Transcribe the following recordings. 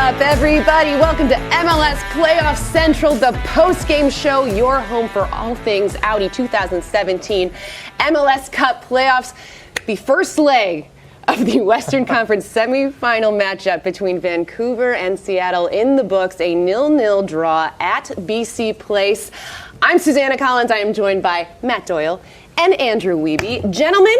up, everybody? Welcome to MLS Playoff Central, the post-game show, your home for all things Audi 2017 MLS Cup playoffs. The first leg of the Western Conference semifinal matchup between Vancouver and Seattle in the books, a 0-0 draw at BC Place. I'm Susanna Collins. I am joined by Matt Doyle and Andrew Wiebe. Gentlemen,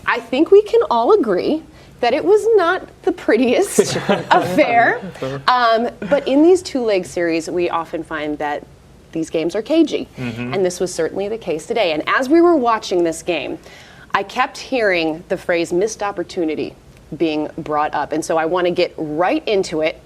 I think we can all agree that it was not the prettiest affair. But in these two-leg series, we often find that these games are cagey. And this was certainly the case today. And as we were watching this game, I kept hearing the phrase missed opportunity being brought up. And so I want to get right into it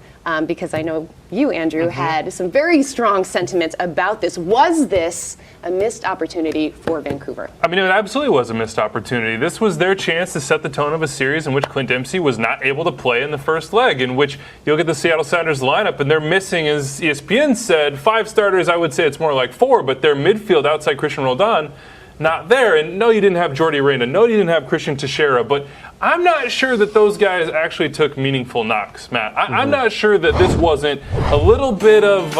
because I know you, Andrew, had some very strong sentiments about this. Was this a missed opportunity for Vancouver? I mean, it absolutely was a missed opportunity. This was their chance to set the tone of a series in which Clint Dempsey was not able to play in the first leg, in which you look at the Seattle Sounders lineup and they're missing, as ESPN said, 5 starters. I would say it's more like 4, but their midfield outside Christian Roldan, not there. And no, you didn't have Jordi Reyna. No, you didn't have Christian Teixeira. But I'm not sure that those guys actually took meaningful knocks, Matt. I'm not sure that this wasn't a little bit of,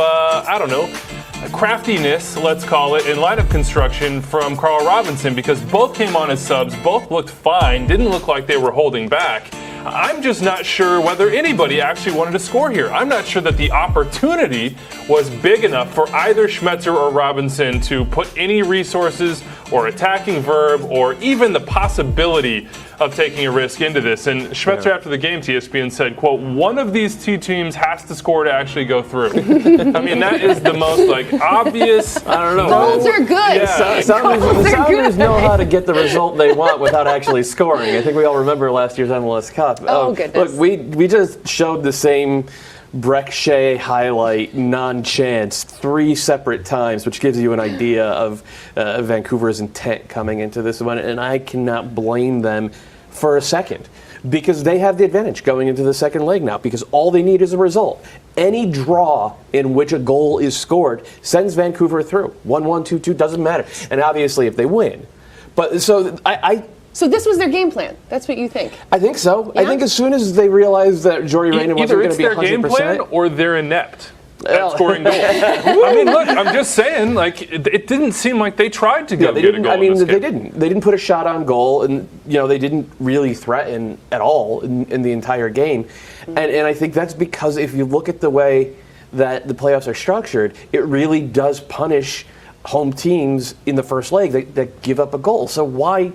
craftiness, let's call it, in lineup construction from Carl Robinson, because both came on as subs, both looked fine, didn't look like they were holding back. I'm just not sure whether anybody actually wanted to score here. I'm not sure that the opportunity was big enough for either Schmetzer or Robinson to put any resources or attacking verb or even the possibility of taking a risk into this. And Schmetzer after the game to ESPN said, quote, one of these two teams has to score to actually go through. I mean, that is the most obvious. I don't know. Goals are good. Yeah. The Sounders know how to get the result they want without actually scoring. I think we all remember last year's MLS Cup. Oh, goodness. Look, we just showed the same Breck Shea highlight non-chance 3 separate times, which gives you an idea of Vancouver's intent coming into this one, and I cannot blame them for a second because they have the advantage going into the second leg now because all they need is a result. Any draw in which a goal is scored sends Vancouver through. 1-1, 2-2, doesn't matter. And obviously if they win. But so So this was their game plan. That's what you think? I think so. Yeah? I think as soon as they realized that Jordi Reyna wasn't going to be 100%. Either it's their game plan or they're inept at scoring goals. I mean, look, I'm just saying, it didn't seem like they tried to get a goal. I mean, in this they game. didn't. They didn't put a shot on goal, and they didn't really threaten at all in the entire game. And I think that's because if you look at the way that the playoffs are structured, it really does punish home teams in the first leg that give up a goal. So why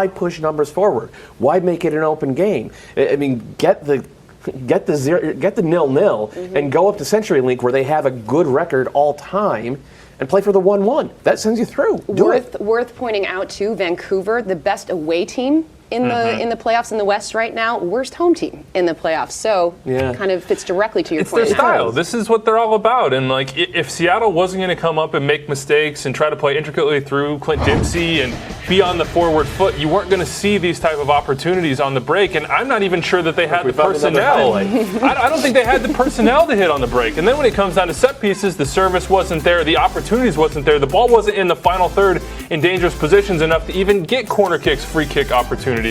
push numbers forward? Why make it an open game? I mean, get the 0-0 and go up to CenturyLink where they have a good record all time and play for the 1-1. That sends you through. Worth pointing out too, Vancouver, the best away team in the playoffs in the West right now, worst home team in the playoffs. So kind of fits directly to your point. It's their style. This is what they're all about. And if Seattle wasn't going to come up and make mistakes and try to play intricately through Clint Dempsey and be on the forward foot, you weren't going to see these type of opportunities on the break. And I'm not even sure that they had the personnel. I don't think they had the personnel to hit on the break. And then when it comes down to set pieces, the service wasn't there, the opportunities wasn't there, the ball wasn't in the final third in dangerous positions enough to even get corner kicks, free kick opportunities.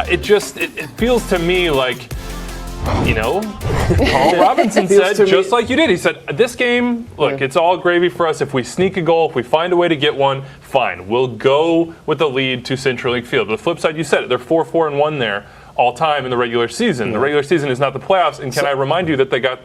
It feels to me like, Carl Robinson said, just like you did. He said, this game, look, it's all gravy for us. If we sneak a goal, if we find a way to get one, fine. We'll go with the lead to CenturyLink Field. But the flip side, you said it, they're 4-4-1 there all time in the regular season. The regular season is not the playoffs. And can I remind you that they got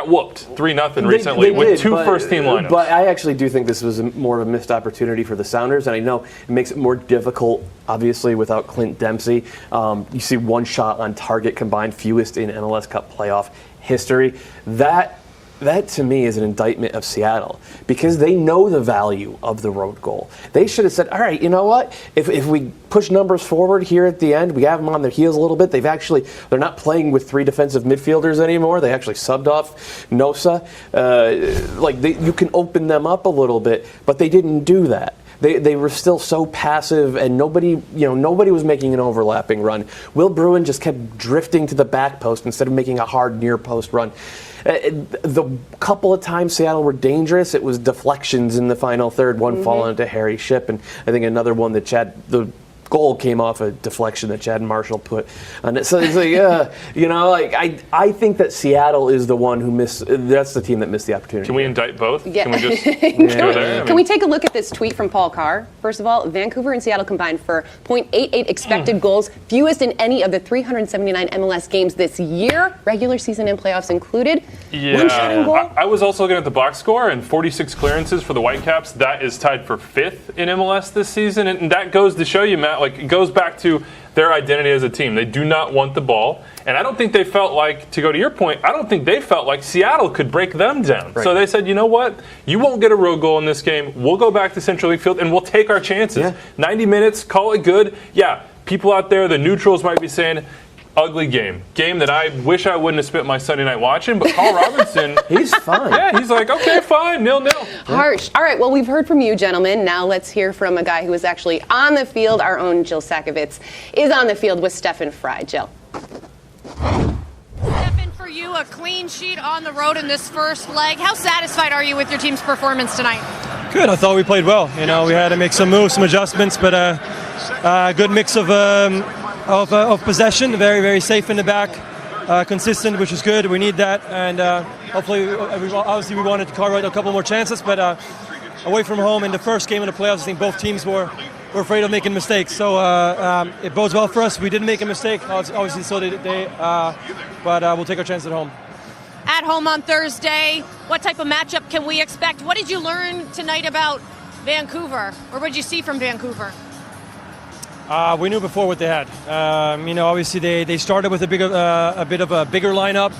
whooped 3-0 recently with 2 first-team lineups. But I actually do think this was more of a missed opportunity for the Sounders, and I know it makes it more difficult, obviously, without Clint Dempsey. You see 1 shot on target combined, fewest in MLS Cup playoff history. That, to me, is an indictment of Seattle because they know the value of the road goal. They should have said, all right, you know what? If we push numbers forward here at the end, we have them on their heels a little bit. They're not playing with 3 defensive midfielders anymore. They actually subbed off Nosa. You can open them up a little bit, but they didn't do that. They were still so passive, and nobody was making an overlapping run. Will Bruin just kept drifting to the back post instead of making a hard near post run. The couple of times Seattle were dangerous, it was deflections in the final third, one falling into Harry Shipp, and I think another one that goal came off a deflection that Chad Marshall put on it. So it's like, I think that Seattle is the one who missed. That's the team that missed the opportunity. Can we indict both? Yeah. Can we just go there? Can we take a look at this tweet from Paul Carr? First of all, Vancouver and Seattle combined for .88 expected goals, fewest in any of the 379 MLS games this year, regular season and playoffs included. Yeah. One shot on goal. I was also looking at the box score, and 46 clearances for the Whitecaps. That is tied for 5th in MLS this season, and that goes to show you, Matt, like it goes back to their identity as a team. They do not want the ball, and I don't think they felt like, to go to your point, I don't think they felt like Seattle could break them down. Right. So they said, you know what, you won't get a road goal in this game. We'll go back to Central League Field, and we'll take our chances. Yeah. 90 minutes, call it good. Yeah, people out there, the neutrals might be saying, ugly game that I wish I wouldn't have spent my Sunday night watching, but Carl Robinson, he's fine. Yeah, he's like, okay, fine, 0-0. Harsh. All right, well, we've heard from you, gentlemen. Now let's hear from a guy who is actually on the field. Our own Jill Sakovitz is on the field with Stefan Frei. Jill. Stefan, for you, a clean sheet on the road in this first leg. How satisfied are you with your team's performance tonight? Good. I thought we played well. We had to make some moves, some adjustments, but a good mix of possession, very, very safe in the back, consistent, which is good. We need that, and hopefully, obviously, we wanted to carve out a couple more chances, but away from home in the first game of the playoffs, I think both teams were afraid of making mistakes. So it bodes well for us. We didn't make a mistake, obviously, so did they, but we'll take our chance at home. At home on Thursday, what type of matchup can we expect? What did you learn tonight about Vancouver, or what did you see from Vancouver? We knew before what they had. Obviously they started with a bit of a bigger lineup.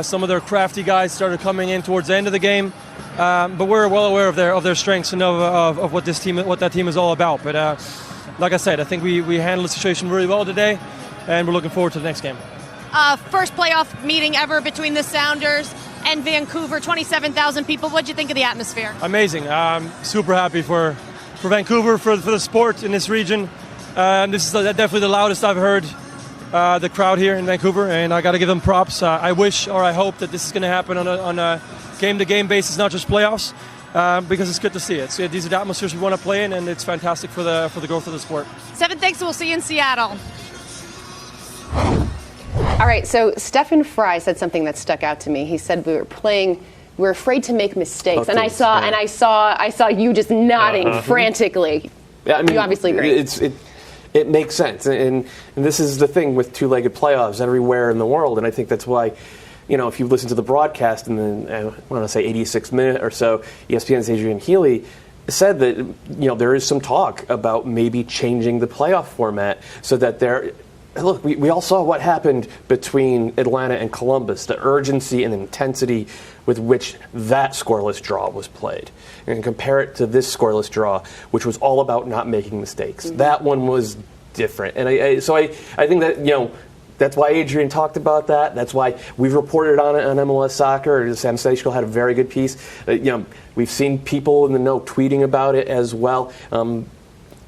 Some of their crafty guys started coming in towards the end of the game, but we're well aware of their strengths and of what that team is all about. But like I said, I think we handled the situation really well today, and we're looking forward to the next game. First playoff meeting ever between the Sounders and Vancouver. 27,000 people. What did you think of the atmosphere? Amazing. I'm super happy for Vancouver, for the sport in this region. This is definitely the loudest I've heard the crowd here in Vancouver, and I got to give them props. I wish, or I hope, that this is going to happen on a game-to-game basis, not just playoffs, because it's good to see it. So these are the atmospheres we want to play in, and it's fantastic for the growth of the sport. Stefan, thanks, and we'll see you in Seattle. All right, so Stefan Frei said something that stuck out to me. He said we're afraid to make mistakes, and I saw you just nodding frantically. Yeah, I mean, you obviously agree. It makes sense, and this is the thing with two-legged playoffs everywhere in the world, and I think that's why, if you listen to the broadcast in the, I want to say 86 minute or so, ESPN's Adrian Healy said that there is some talk about maybe changing the playoff format so that there. Look, we all saw what happened between Atlanta and Columbus, the urgency and intensity with which that scoreless draw was played. And compare it to this scoreless draw, which was all about not making mistakes. Mm-hmm. That one was different. And I think that, that's why Adrian talked about that. That's why we've reported on it on MLS Soccer. Sam Stejskal had a very good piece. We've seen people in the know tweeting about it as well.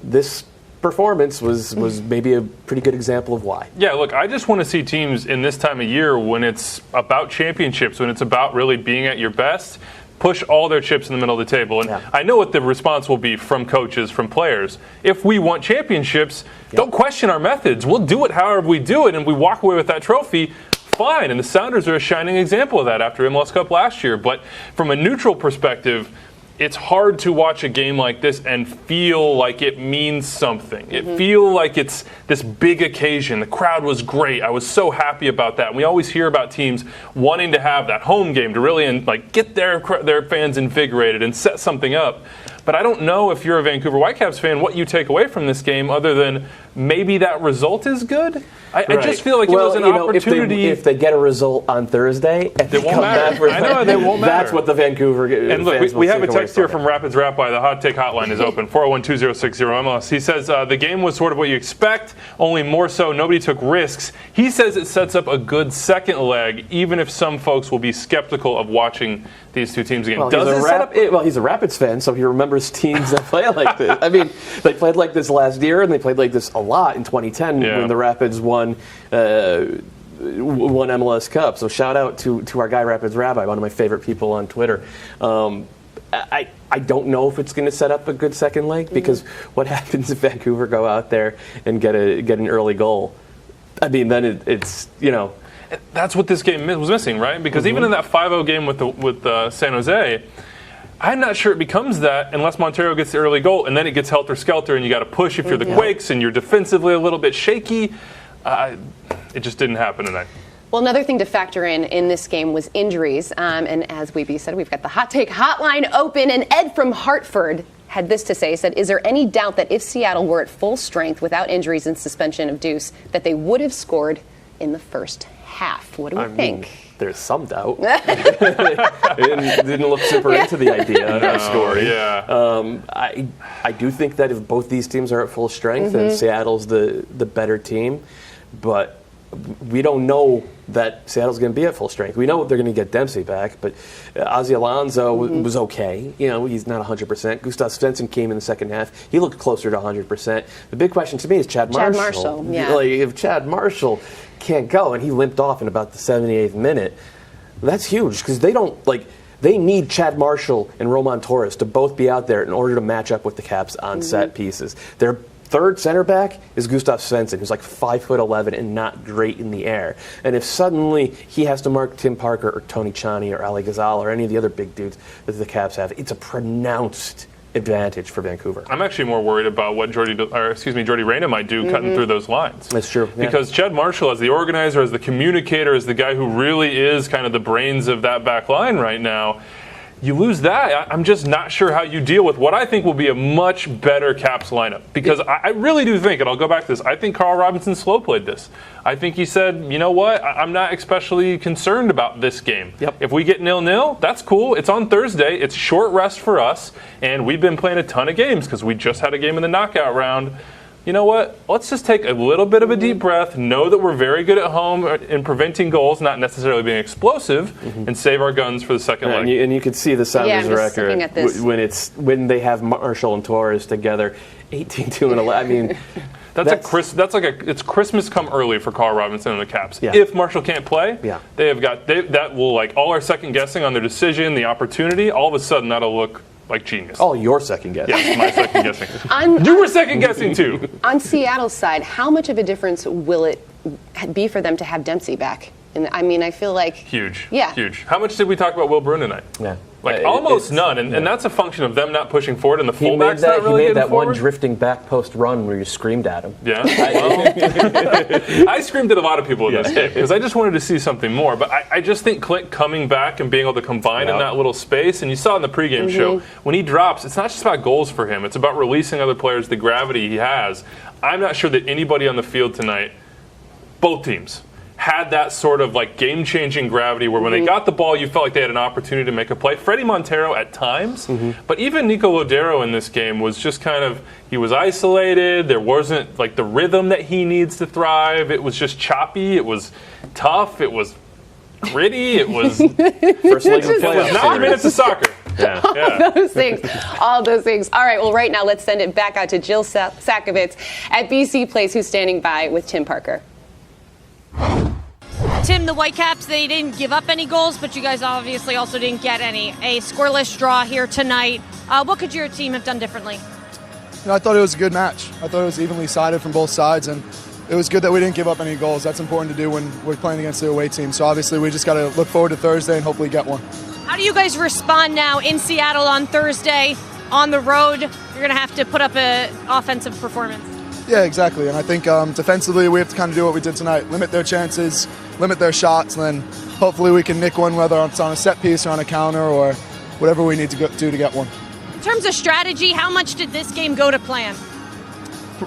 This performance was maybe a pretty good example of why. Yeah, look, I just want to see teams in this time of year when it's about championships, when it's about really being at your best, push all their chips in the middle of the table. And I know what the response will be from coaches, from players. If we want championships, don't question our methods. We'll do it however we do it, and we walk away with that trophy, fine. And the Sounders are a shining example of that after MLS Cup last year. But from a neutral perspective, it's hard to watch a game like this and feel like it means something. It feel like it's this big occasion. The crowd was great. I was so happy about that. And we always hear about teams wanting to have that home game to really get their fans invigorated and set something up. But I don't know, if you're a Vancouver Whitecaps fan, what you take away from this game other than maybe that result is good. I just feel like it was an opportunity. If they get a result on Thursday, it won't matter. I know, they won't matter. That's what the Vancouver and look, we have a text here from Rapids Rabbi. The Hot Take Hotline is open, 401-2060-MLS. He says the game was sort of what you expect, only more so. Nobody took risks. He says it sets up a good second leg, even if some folks will be skeptical of watching these two teams again. Well, he's a Rapids fan, so he remembers teams that play like this. I mean, they played like this last year, and they played like this a lot in 2010 when the Rapids won MLS Cup. So shout out to our guy Rapids Rabbi, one of my favorite people on Twitter. I don't know if it's going to set up a good second leg, because what happens if Vancouver go out there and get an early goal? I mean, then it's That's what this game was missing, right? Because even in that 5-0 game with San Jose, I'm not sure it becomes that unless Montero gets the early goal, and then it gets helter-skelter, and you got to push if you're the Quakes, and you're defensively a little bit shaky. It just didn't happen tonight. Well, another thing to factor in this game was injuries. And as Weeby said, we've got the Hot Take Hotline open. And Ed from Hartford had this to say. He said, is there any doubt that if Seattle were at full strength without injuries and suspension of Deuce, that they would have scored in the first half? What do we think? There's some doubt. Didn't look super into the idea of scoring. Yeah. I do think that if both these teams are at full strength, then Seattle's the better team. But we don't know that Seattle's going to be at full strength. We know they're going to get Dempsey back, but Ozzy Alonso was okay. He's not 100%. Gustav Svensson came in the second half. He looked closer to 100%. The big question to me is Chad Marshall. Chad Marshall, yeah. If Chad Marshall can't go, and he limped off in about the 78th minute, that's huge, because they need Chad Marshall and Roman Torres to both be out there in order to match up with the Caps on set pieces. Their third center back is Gustav Svensson, who's like 5'11" and not great in the air. And if suddenly he has to mark Tim Parker or Tony Tchani or Ali Ghazal or any of the other big dudes that the Caps have, it's a pronounced advantage for Vancouver. I'm actually more worried about what Jordy Reyna might do cutting through those lines. That's true. Yeah. Because Chad Marshall, as the organizer, as the communicator, as the guy who really is kind of the brains of that back line right now, you lose that. I'm just not sure how you deal with what I think will be a much better Caps lineup. Because I really do think, and I'll go back to this, I think Carl Robinson slow played this. I think he said, you know what, I'm not especially concerned about this game. Yep. If we get 0-0, that's cool. It's on Thursday. It's short rest for us. And we've been playing a ton of games because we just had a game in the knockout round. You know what? Let's just take a little bit of a deep breath, know that we're very good at home in preventing goals, not necessarily being explosive, and save our guns for the second leg. And you can see the Sounders record at this. when they have Marshall and Torres together, 18-2 and 11. I mean, it's Christmas come early for Carl Robinson and the Caps. Yeah. If Marshall can't play, that will, like, all our second guessing on their decision, the opportunity, all of a sudden that'll look like genius. Oh, your second guess. Yes, my second guessing. You were second guessing too. On Seattle's side, how much of a difference will it be for them to have Dempsey back? And I mean, I feel like huge. Yeah, huge. How much did we talk about Will Bruin tonight? Yeah. Almost none, and that's a function of them not pushing forward, and the fullbacks not really He made getting that forward. one drifting back post run where you screamed at him. Yeah, well, I screamed at a lot of people in this game because I just wanted to see something more. But I just think Clint coming back and being able to combine in that little space, and you saw in the pregame show, when he drops, it's not just about goals for him. It's about releasing other players, the gravity he has. I'm not sure that anybody on the field tonight, both teams, had that sort of like game-changing gravity where when they got the ball, you felt like they had an opportunity to make a play. Freddie Montero at times, but even Nico Lodero in this game was just kind of, he was isolated. There wasn't like the rhythm that he needs to thrive. It was just choppy. It was tough. It was gritty. It was First leg of the playoffs. It was 9 minutes of soccer. All those things. All right, well, right now, let's send it back out to Jill Sakovitz at BC Place, who's standing by with Tim Parker. Tim, the Whitecaps, they didn't give up any goals, but you guys obviously also didn't get any. A scoreless draw here tonight. What could your team have done differently? I thought it was a good match. I thought it was evenly sided from both sides, and it was good that we didn't give up any goals. That's important to do when we're playing against the away team. So obviously we just got to look forward to Thursday and hopefully get one. How do you guys respond now in Seattle on Thursday on the road? You're going to have to put up an offensive performance. Yeah, exactly. And I think defensively we have to kind of do what we did tonight, limit their chances, limit their shots, and then hopefully we can nick one, whether it's on a set piece or on a counter or whatever we need to do to get one. In terms of strategy, how much did this game go to plan?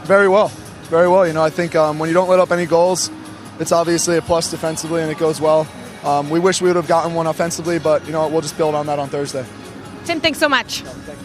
Very well. Very well. I think when you don't let up any goals, it's obviously a plus defensively and it goes well. We wish we would have gotten one offensively, but we'll just build on that on Thursday. Tim, thanks so much. Thank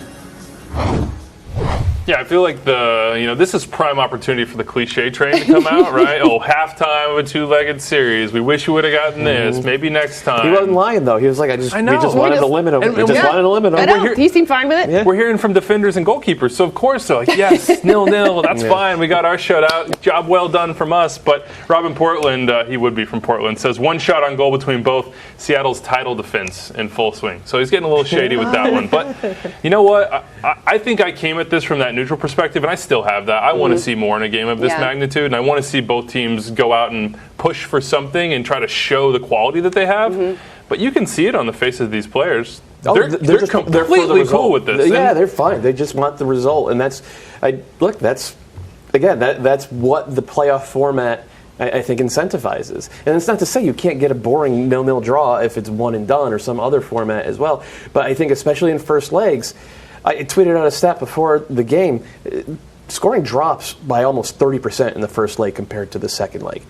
you. Yeah, I feel like this is prime opportunity for the cliche train to come out, right? Oh, halftime of a two-legged series. We wish we would have gotten this. Maybe next time. He wasn't lying though. He was like, we just wanted to limit him. We just wanted to limit him. I know. He seemed fine with it. Yeah. We're hearing from defenders and goalkeepers, so of course they're like, yes, 0-0. That's fine. We got our shutout. Job well done from us. But Robin Portland, he would be from Portland, says one shot on goal between both Seattle's title defense in full swing. So he's getting a little shady with that one. But you know what? I think I came at this from that neutral perspective, and I still have that. I want to see more in a game of this magnitude, and I want to see both teams go out and push for something and try to show the quality that they have. But you can see it on the faces of these players. They're completely cool with this. Yeah, they're fine. They just want the result, and that's what the playoff format I think incentivizes. And it's not to say you can't get a boring 0-0 draw if it's one and done or some other format as well. But I think especially in first legs, I tweeted out a stat before the game. Scoring drops by almost 30% in the first leg compared to the second leg.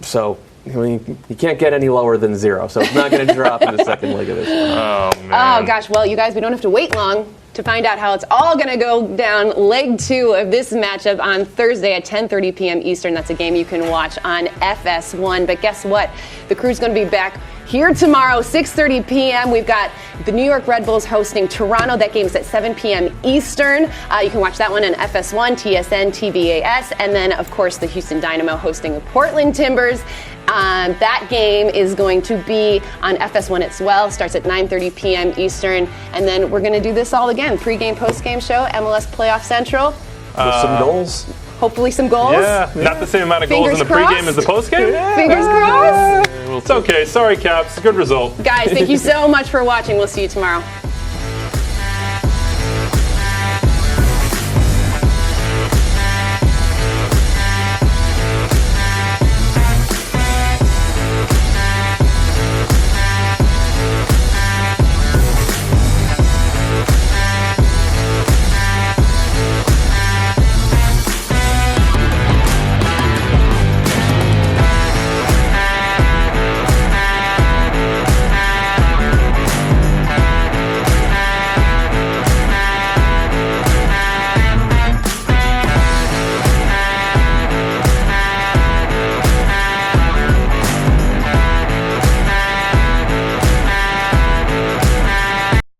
So I mean, you can't get any lower than 0. So it's not going to drop in the second leg of this. Oh, man. Oh, gosh. Well, you guys, we don't have to wait long to find out how it's all going to go down. Leg 2 of this matchup on Thursday at 10:30 p.m. Eastern. That's a game you can watch on FS1. But guess what? The crew's going to be back here tomorrow, 6:30 p.m. We've got the New York Red Bulls hosting Toronto. That game's at 7 p.m. Eastern. You can watch that one on FS1, TSN, TVAS, and then, of course, the Houston Dynamo hosting the Portland Timbers. That game is going to be on FS1 as well. Starts at 9:30 p.m. Eastern. And then we're going to do this all again. Pre-game, post-game show, MLS Playoff Central. With some goals. Hopefully some goals. Yeah, not the same amount of goals in the pregame as the postgame. Fingers crossed. Well, it's okay. Sorry, Caps. Good result. Guys, thank you so much for watching. We'll see you tomorrow.